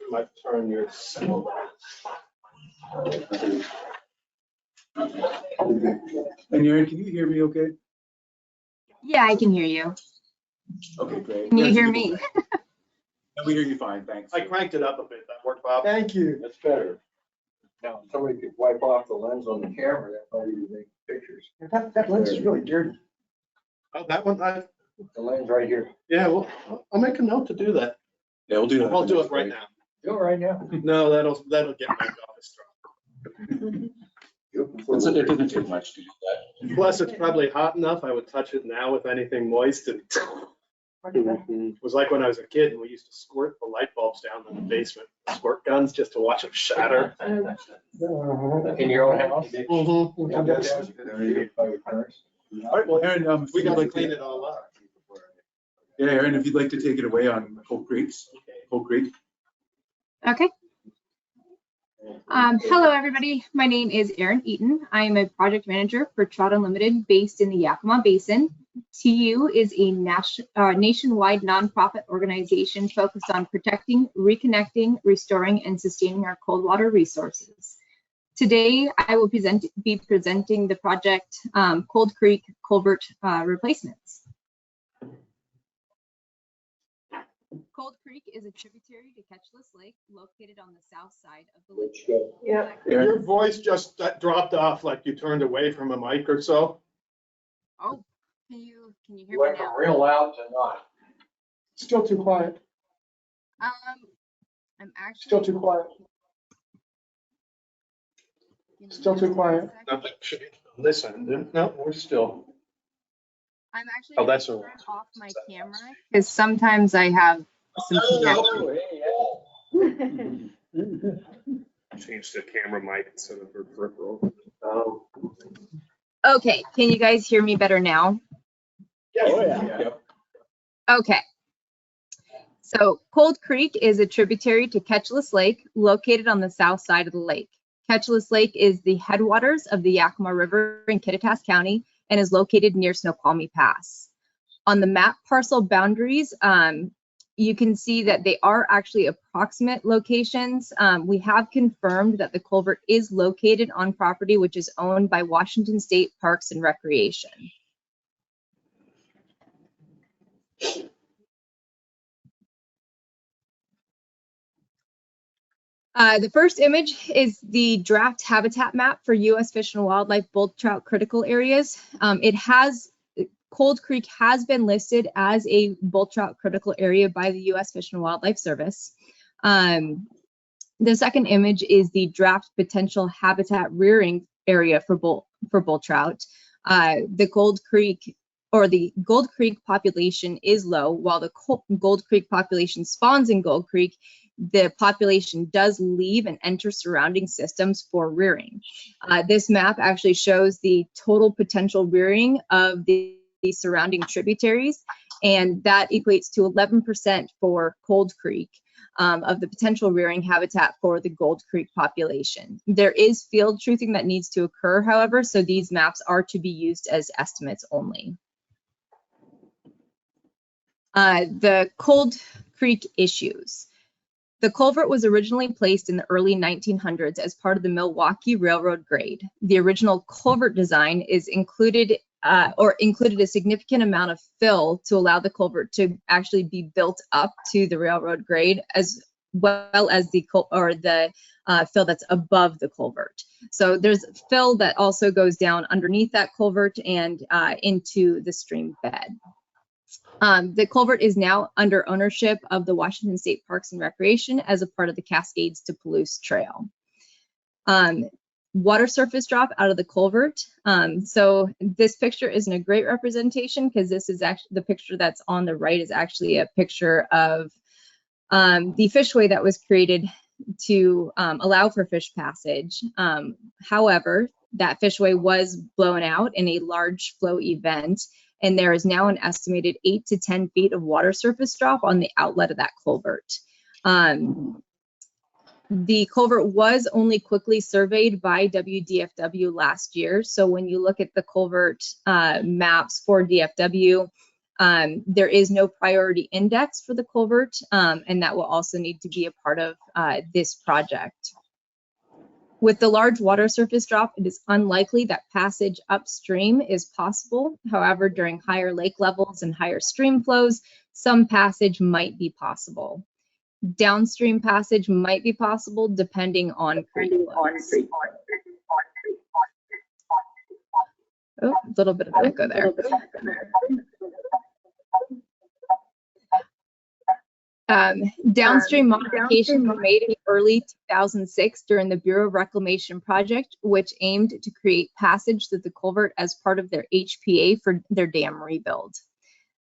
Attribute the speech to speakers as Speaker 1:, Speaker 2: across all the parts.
Speaker 1: might turn your signal.
Speaker 2: And Aaron, can you hear me okay?
Speaker 3: Yeah, I can hear you.
Speaker 2: Okay, great.
Speaker 3: Can you hear me?
Speaker 2: No, we hear you fine, thanks.
Speaker 1: I cranked it up a bit. That worked, Bob?
Speaker 4: Thank you.
Speaker 5: That's better. Now, somebody could wipe off the lens on the camera, that might even make pictures.
Speaker 4: That lens is really dirty.
Speaker 1: Oh, that one,
Speaker 5: The lens right here.
Speaker 1: yeah, well, I'll make a note to do that.
Speaker 2: Yeah, we'll do that.
Speaker 1: I'll do it right now.
Speaker 5: Do it right now.
Speaker 1: No, that'll get my office trouble.
Speaker 2: It doesn't take much to do that.
Speaker 1: Plus, it's probably hot enough. I would touch it now with anything moist. And it was like when I was a kid and we used to squirt the light bulbs down in the basement, squirt guns, just to watch them shatter.
Speaker 5: In your own house?
Speaker 1: Mhm.
Speaker 2: All right, well, Aaron,
Speaker 1: We got to
Speaker 2: like
Speaker 1: clean it all up.
Speaker 2: yeah, Aaron, if you'd like to take it away on Cold Creek.
Speaker 3: Okay. Hello, everybody. My name is Erin Eaton. I am a project manager for Trout Unlimited based in the Yakima Basin. TU is a nationwide nonprofit organization focused on protecting, reconnecting, restoring, and sustaining our cold water resources. Today, I will be presenting the project Cold Creek Culvert replacements. Cold Creek is a tributary to Ketchless Lake located on the south side of the lake.
Speaker 4: Yeah.
Speaker 1: Your voice just dropped off like you turned away from a mic or so.
Speaker 3: Oh, can you hear me
Speaker 5: Went
Speaker 3: now?
Speaker 5: from real loud to not.
Speaker 4: Still too quiet.
Speaker 3: I'm actually
Speaker 4: Still too quiet. Still too quiet.
Speaker 1: Nothing should be on this end. No, we're still.
Speaker 3: I'm actually
Speaker 1: Oh, that's
Speaker 3: gonna
Speaker 1: all right.
Speaker 3: turn off my camera because sometimes I have some connection.
Speaker 1: Change the camera mic instead of her peripheral.
Speaker 3: Okay, can you guys hear me better now?
Speaker 5: Oh, yeah.
Speaker 3: Okay. So Cold Creek is a tributary to Ketchless Lake located on the south side of the lake. Ketchless Lake is the headwaters of the Yakima River in Kittitas County and is located near Snoqualmie Pass. On the map parcel boundaries, you can see that they are actually approximate locations. We have confirmed that the culvert is located on property which is owned by Washington State Parks and Recreation. The first image is the draft habitat map for U.S. Fish and Wildlife bull trout critical areas. Cold Creek has been listed as a bull trout critical area by the U.S. Fish and Wildlife Service. The second image is the draft potential habitat rearing area for bull trout. The Gold Creek population is low, while the Gold Creek population spawns in Gold Creek. The population does leave and enter surrounding systems for rearing. This map actually shows the total potential rearing of the surrounding tributaries, and that equates to 11% for Cold Creek of the potential rearing habitat for the Gold Creek population. There is field truthing that needs to occur, however, so these maps are to be used as estimates only. The Cold Creek issues. The culvert was originally placed in the early 1900s as part of the Milwaukee Railroad grade. The original culvert design included a significant amount of fill to allow the culvert to actually be built up to the railroad grade, as well as the fill that's above the culvert. So there's fill that also goes down underneath that culvert and into the stream bed. The culvert is now under ownership of the Washington State Parks and Recreation as a part of the Cascades to Palouse Trail. Water surface drop out of the culvert. So this picture isn't a great representation because this is actually the picture that's on the right is actually a picture of the fishway that was created to allow for fish passage. However, that fishway was blown out in a large flow event, and there is now an estimated 8 to 10 feet of water surface drop on the outlet of that culvert. The culvert was only quickly surveyed by WDFW last year. So when you look at the culvert maps for DFW, There is no priority index for the culvert, and that will also need to be a part of this project. With the large water surface drop, it is unlikely that passage upstream is possible. However, during higher lake levels and higher stream flows, some passage might be possible. Downstream passage might be possible depending on creek flows. Oh, a little bit of an echo there. Downstream modifications were made in early 2006 during the Bureau of Reclamation project, which aimed to create passage through the culvert as part of their HPA for their dam rebuild.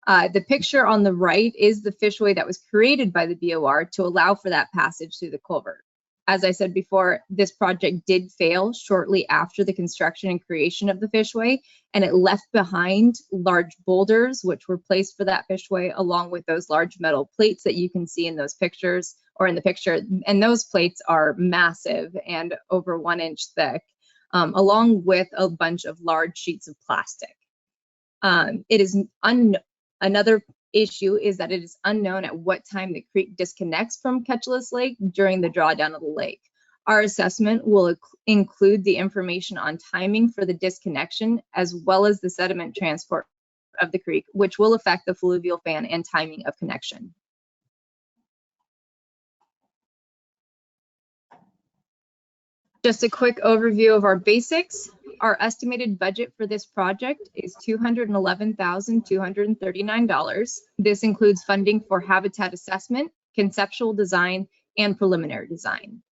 Speaker 3: The picture on the right is the fishway that was created by the BOR to allow for that passage through the culvert. As I said before, this project did fail shortly after the construction and creation of the fishway, and it left behind large boulders which were placed for that fishway, along with those large metal plates that you can see in those pictures, or in the picture. And those plates are massive and over 1 inch thick, along with a bunch of large sheets of plastic. Another issue is that it is unknown at what time the creek disconnects from Ketchulus Lake during the drawdown of the lake. Our assessment will include the information on timing for the disconnection, as well as the sediment transport of the creek, which will affect the fluvial fan and timing of connection. Just a quick overview of our basics. Our estimated budget for this project is $211,239. This includes funding for habitat assessment, conceptual design, and preliminary design.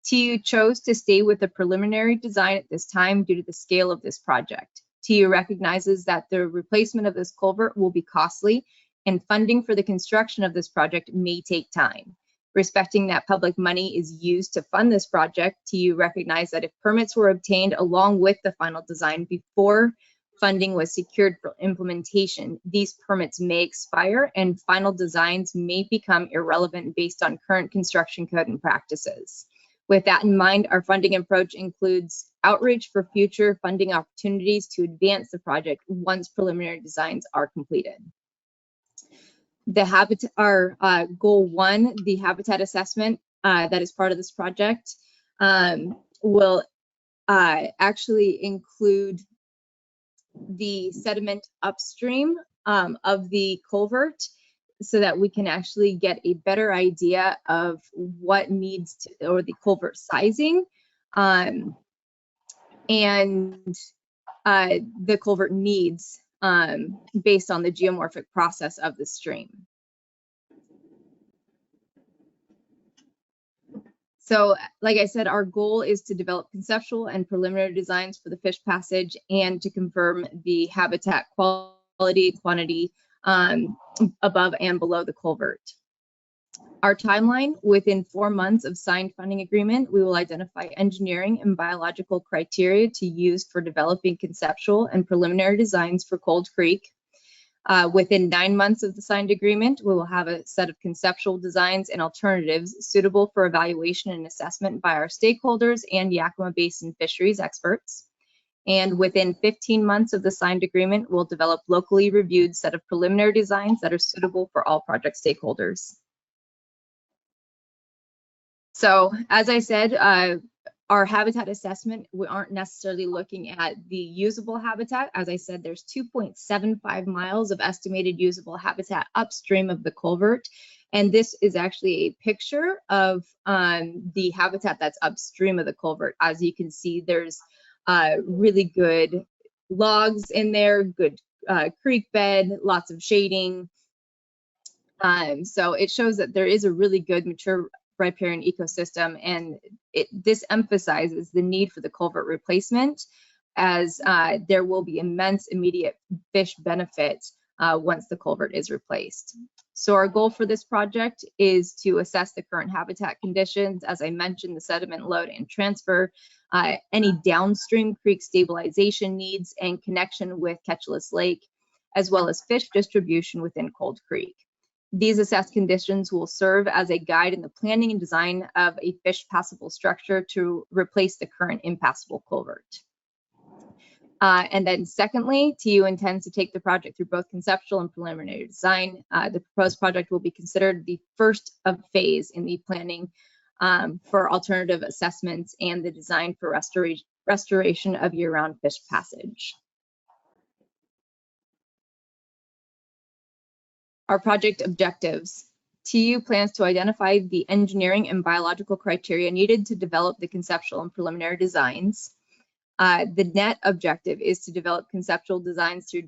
Speaker 3: TU chose to stay with the preliminary design at this time due to the scale of this project. TU recognizes that the replacement of this culvert will be costly, and funding for the construction of this project may take time. Respecting that public money is used to fund this project, TU recognized that if permits were obtained along with the final design before funding was secured for implementation, these permits may expire and final designs may become irrelevant based on current construction code and practices. With that in mind, our funding approach includes outreach for future funding opportunities to advance the project once preliminary designs are completed. Our goal 1, the habitat assessment that is part of this project, will actually include the sediment upstream of the culvert, so that we can actually get a better idea of what needs to, or the culvert sizing, and the culvert needs based on the geomorphic process of the stream. So, like I said, our goal is to develop conceptual and preliminary designs for the fish passage and to confirm the habitat quality, quantity above and below the culvert. Our timeline: within 4 months of signed funding agreement, we will identify engineering and biological criteria to use for developing conceptual and preliminary designs for Cold Creek. Within 9 months of the signed agreement, we will have a set of conceptual designs and alternatives suitable for evaluation and assessment by our stakeholders and Yakima Basin fisheries experts. And within 15 months of the signed agreement, we'll develop locally reviewed set of preliminary designs that are suitable for all project stakeholders. So, as I said, our habitat assessment, we aren't necessarily looking at the usable habitat. As I said, there's 2.75 miles of estimated usable habitat upstream of the culvert. And this is actually a picture of the habitat that's upstream of the culvert. As you can see, there's really good logs in there, good creek bed, lots of shading. So it shows that there is a really good mature riparian ecosystem, and this emphasizes the need for the culvert replacement, as there will be immense immediate fish benefit once the culvert is replaced. So our goal for this project is to assess the current habitat conditions, as I mentioned, the sediment load and transfer, any downstream creek stabilization needs and connection with Ketchulus Lake, as well as fish distribution within Cold Creek. These assessed conditions will serve as a guide in the planning and design of a fish passable structure to replace the current impassable culvert. And then secondly, TU intends to take the project through both conceptual and preliminary design. The proposed project will be considered the first of phase in the planning for alternative assessments and the design for restoration of year-round fish passage. Our project objectives. TU plans to identify the engineering and biological criteria needed to develop the conceptual and preliminary designs. The net objective is to develop conceptual designs through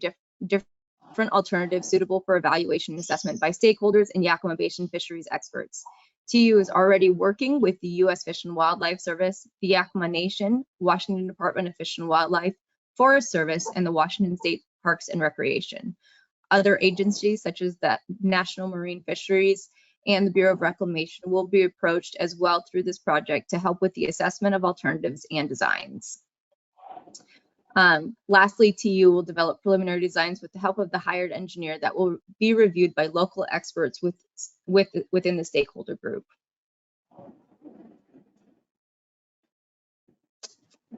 Speaker 3: different alternatives suitable for evaluation and assessment by stakeholders and Yakima Basin fisheries experts. TU is already working with the U.S. Fish and Wildlife Service, the Yakima Nation, Washington Department of Fish and Wildlife, Forest Service, and the Washington State Parks and Recreation. Other agencies such as the National Marine Fisheries and the Bureau of Reclamation will be approached as well through this project to help with the assessment of alternatives and designs. Lastly, TU will develop preliminary designs with the help of the hired engineer that will be reviewed by local experts within the stakeholder group.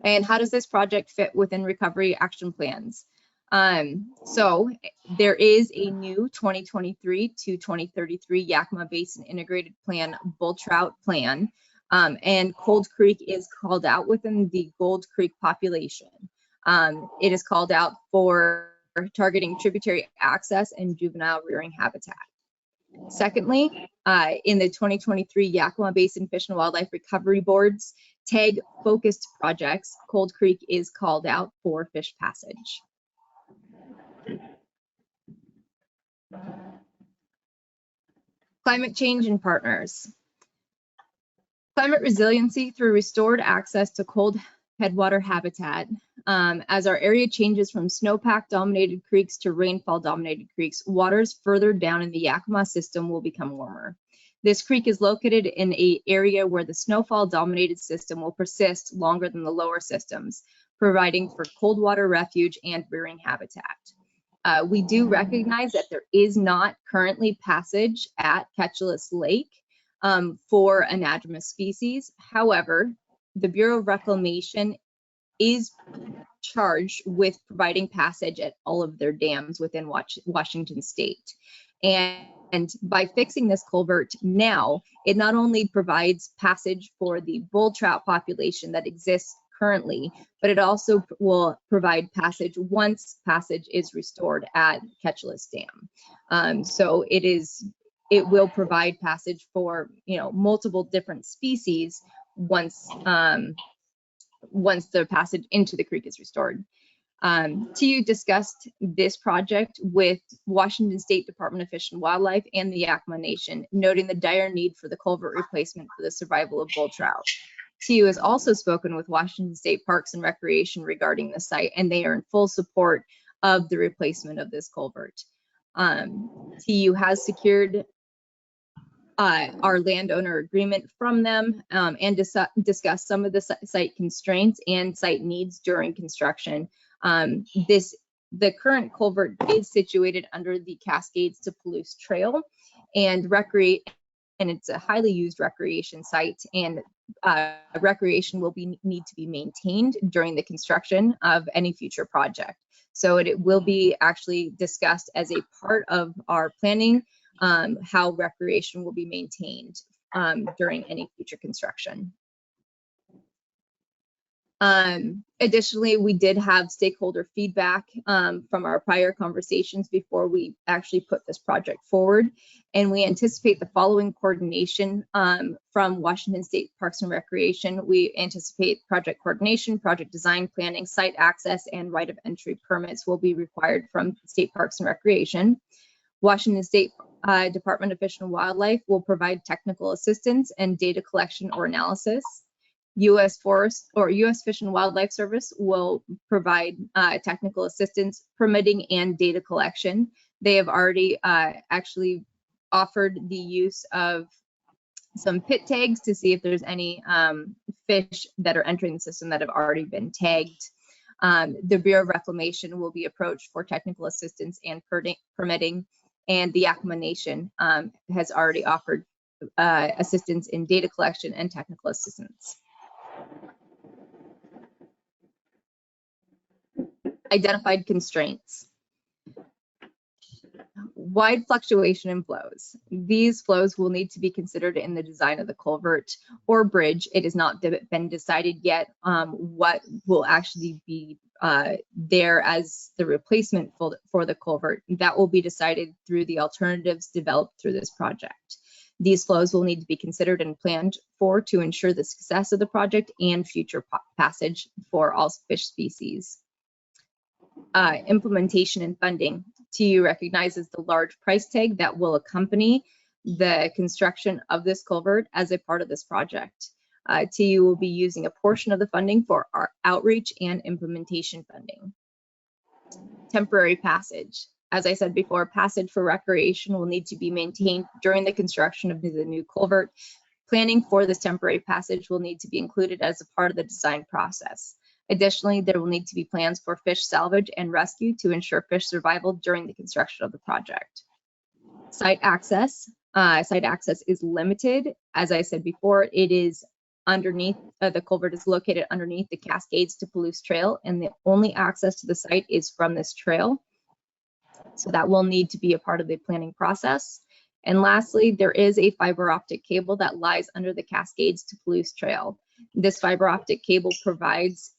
Speaker 3: And how does this project fit within recovery action plans? So there is a new 2023 to 2033 Yakima Basin Integrated Plan Bull Trout Plan, and Cold Creek is called out within the Gold Creek population. It is called out for targeting tributary access and juvenile rearing habitat. Secondly, in the 2023 Yakima Basin Fish and Wildlife Recovery Board's tag focused projects, Cold Creek is called out for fish passage. Climate change and partners. Climate resiliency through restored access to cold headwater habitat. As our area changes from snowpack dominated creeks to rainfall dominated creeks, waters further down in the Yakima system will become warmer. This creek is located in an area where the snowfall dominated system will persist longer than the lower systems, providing for cold water refuge and rearing habitat. We do recognize that there is not currently passage at Ketchulus Lake for anadromous species. However, the Bureau of Reclamation is charged with providing passage at all of their dams within Washington State. And by fixing this culvert now, it not only provides passage for the bull trout population that exists currently, but it also will provide passage once passage is restored at Ketchulus Dam. So it will provide passage for multiple different species once the passage into the creek is restored. TU discussed this project with Washington State Department of Fish and Wildlife and the Yakima Nation, noting the dire need for the culvert replacement for the survival of bull trout. TU has also spoken with Washington State Parks and Recreation regarding the site, and they are in full support of the replacement of this culvert. TU has secured our landowner agreement from them and discuss some of the site constraints and site needs during construction. The current culvert is situated under the Cascades to Palouse Trail and it's a highly used recreation site, and recreation will need to be maintained during the construction of any future project. So it will be actually discussed as a part of our planning how recreation will be maintained during any future construction. Additionally, we did have stakeholder feedback from our prior conversations before we actually put this project forward, and we anticipate the following coordination from Washington State Parks and Recreation. We anticipate project coordination, project design, planning, site access, and right of entry permits will be required from State Parks and Recreation. Washington State Department of Fish and Wildlife will provide technical assistance and data collection or analysis. U.S. Fish and Wildlife Service will provide technical assistance, permitting, and data collection. They have already actually offered the use of some pit tags to see if there's any fish that are entering the system that have already been tagged. The Bureau of Reclamation will be approached for technical assistance and permitting, and the Yakima Nation has already offered assistance in data collection and technical assistance. Identified constraints. Wide fluctuation in flows. These flows will need to be considered in the design of the culvert or bridge. It has not been decided yet what will actually be there as the replacement for the culvert. That will be decided through the alternatives developed through this project. These flows will need to be considered and planned for to ensure the success of the project and future passage for all fish species. Implementation and funding. TU recognizes the large price tag that will accompany the construction of this culvert as a part of this project. TU will be using a portion of the funding for our outreach and implementation funding. Temporary passage. As I said before, passage for recreation will need to be maintained during the construction of the new culvert. Planning for this temporary passage will need to be included as a part of the design process. Additionally, there will need to be plans for fish salvage and rescue to ensure fish survival during the construction of the project. Site access. Site access is limited. As I said before, it is underneath, the culvert is located underneath the Cascades to Palouse Trail, and the only access to the site is from this trail. So that will need to be a part of the planning process. And lastly, there is a fiber optic cable that lies under the Cascades to Palouse Trail. This fiber optic cable provides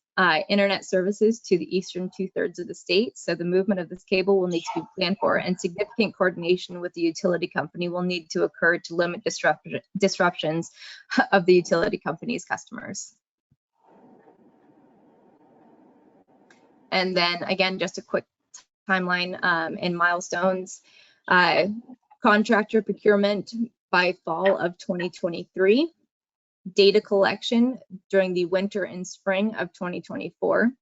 Speaker 3: internet services to the eastern 2/3 of the state. So the movement of this cable will need to be planned for, and significant coordination with the utility company will need to occur to limit disruptions of the utility company's customers. And then again, just a quick timeline and milestones. Contractor procurement by fall of 2023. Data collection during the winter and spring of 2024.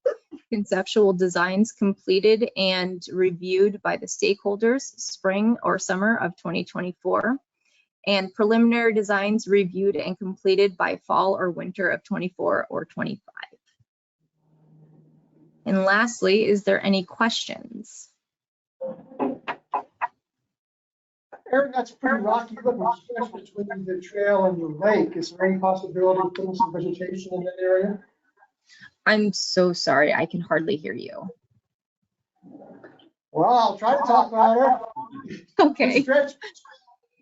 Speaker 3: Conceptual designs completed and reviewed by the stakeholders spring or summer of 2024. And preliminary designs reviewed and completed by fall or winter of 24 or 25. And lastly, is there any questions?
Speaker 4: Aaron, that's pretty rocky looking stretch between the trail and the lake. Is there any possibility of putting some vegetation in that area?
Speaker 3: I'm so sorry, I can hardly hear you.
Speaker 4: Well, I'll try to talk louder.
Speaker 3: Okay.
Speaker 4: The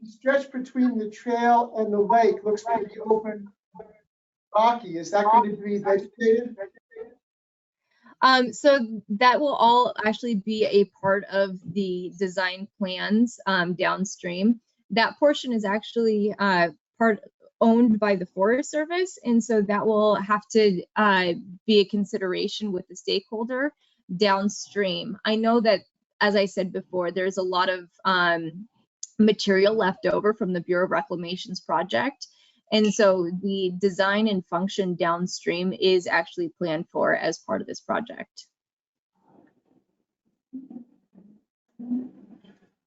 Speaker 4: stretch between the trail and the lake looks pretty open, rocky. Is that going to be vegetated?
Speaker 3: So that will all actually be a part of the design plans downstream. That portion is actually owned by the Forest Service, and so that will have to be a consideration with the stakeholder downstream. I know that, as I said before, there's a lot of material left over from the Bureau of Reclamation's project. And so the design and function downstream is actually planned for as part of this project.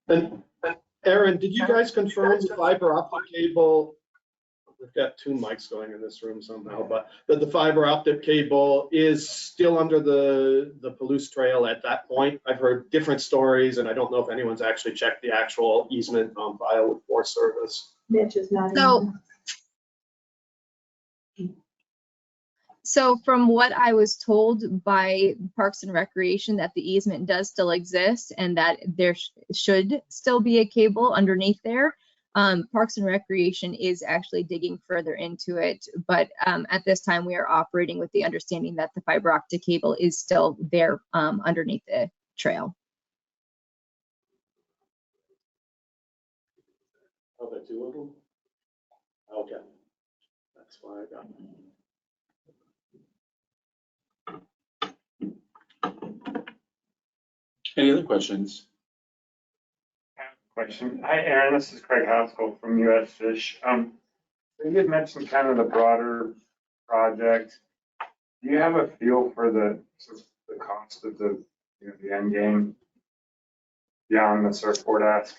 Speaker 1: And Aaron, did you guys confirm the fiber optic cable? We've got two mics going in this room somehow, but that the fiber optic cable is still under the Palouse Trail at that point. I've heard different stories, and I don't know if anyone's actually checked the actual easement on file with Forest Service.
Speaker 6: Mitch is not.
Speaker 3: So from what I was told by Parks and Recreation, that the easement does still exist and that there should still be a cable underneath there. Parks and Recreation is actually digging further into it, but at this time we are operating with the understanding that the fiber optic cable is still there underneath the trail.
Speaker 1: Oh, the two of them? Okay, that's why I got it.
Speaker 2: Any other questions?
Speaker 7: Question. Hi, Aaron. This is Craig Haskell from US Fish. So you had mentioned kind of the broader project. Do you have a feel for the cost of the end game beyond the surfboard ask?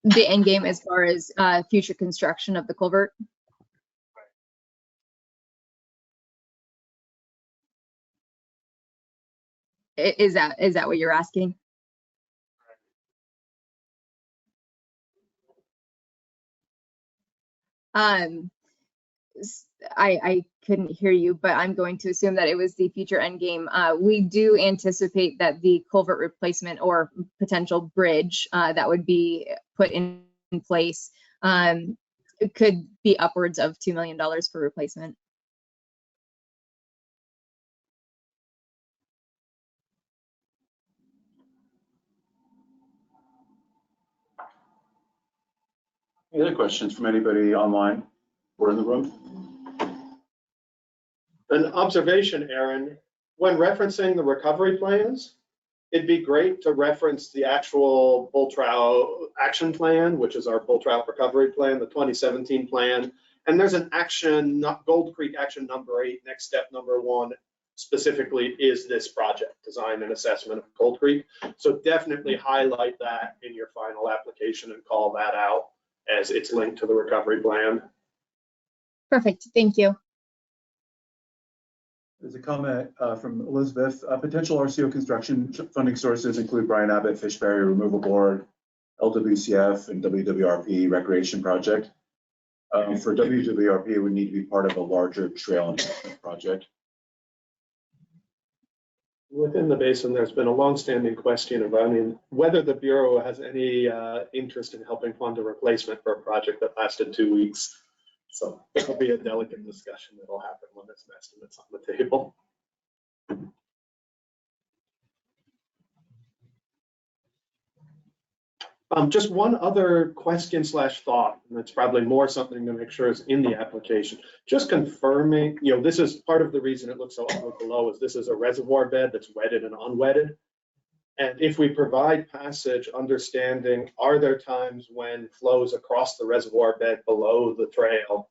Speaker 3: The end game as far as future construction of the culvert? Is that what you're asking? I couldn't hear you, but I'm going to assume that it was the future end game. We do anticipate that the culvert replacement or potential bridge that would be put in place it could be upwards of $2 million for replacement.
Speaker 2: Any other questions from anybody online or in the room?
Speaker 1: An observation, Aaron, when referencing the recovery plans, it'd be great to reference the actual bull trout action plan, which is our bull trout recovery plan, the 2017 plan. And there's an action, Gold Creek action number 8, next step number 1, specifically is this project, design and assessment of Gold Creek. So definitely highlight that in your final application and call that out as it's linked to the recovery plan.
Speaker 3: Perfect, thank you.
Speaker 2: There's a comment from Elizabeth. Potential RCO construction funding sources include Brian Abbott Fish Barrier Removal Board, LWCF, and WWRP Recreation Project. For WWRP, it would need to be part of a larger trail enhancement project.
Speaker 1: Within the basin, there's been a longstanding question about whether the Bureau has any interest in helping fund a replacement for a project that lasted 2 weeks. So it'll be a delicate discussion that'll happen when this estimate's on the table. Just one other question / thought, and it's probably more something to make sure is in the application. Just confirming, this is part of the reason it looks so ugly below is this is a reservoir bed that's wetted and unwetted. And if we provide passage understanding, are there times when flows across the reservoir bed below the trail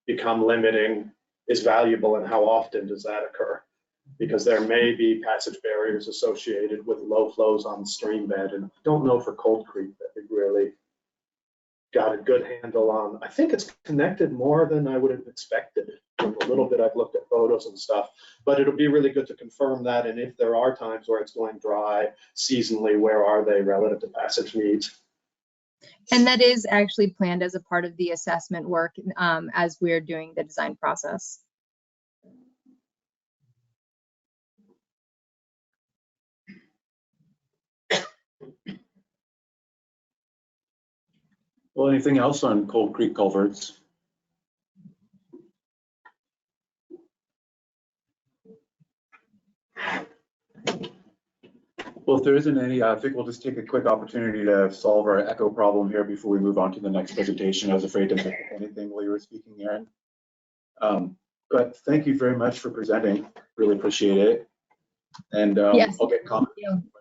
Speaker 1: become limiting is valuable, and how often does that occur? Because there may be passage barriers associated with low flows on the stream bed, and I don't know for Cold Creek that we really got a good handle on. I think it's connected more than I would have expected from a little bit I've looked at photos and stuff, but it'll be really good to confirm that. And if there are times where it's going dry seasonally, where are they relative to passage needs?
Speaker 3: And that is actually planned as a part of the assessment work as we're doing the design process.
Speaker 2: Well, anything else on Cold Creek culverts? Well, if there isn't any, I think we'll just take a quick opportunity to solve our echo problem here before we move on to the next presentation. I was afraid to miss anything while you were speaking, Aaron. But thank you very much for presenting. Really appreciate it. And
Speaker 3: Yes,
Speaker 2: I'll get comments.
Speaker 3: thank you.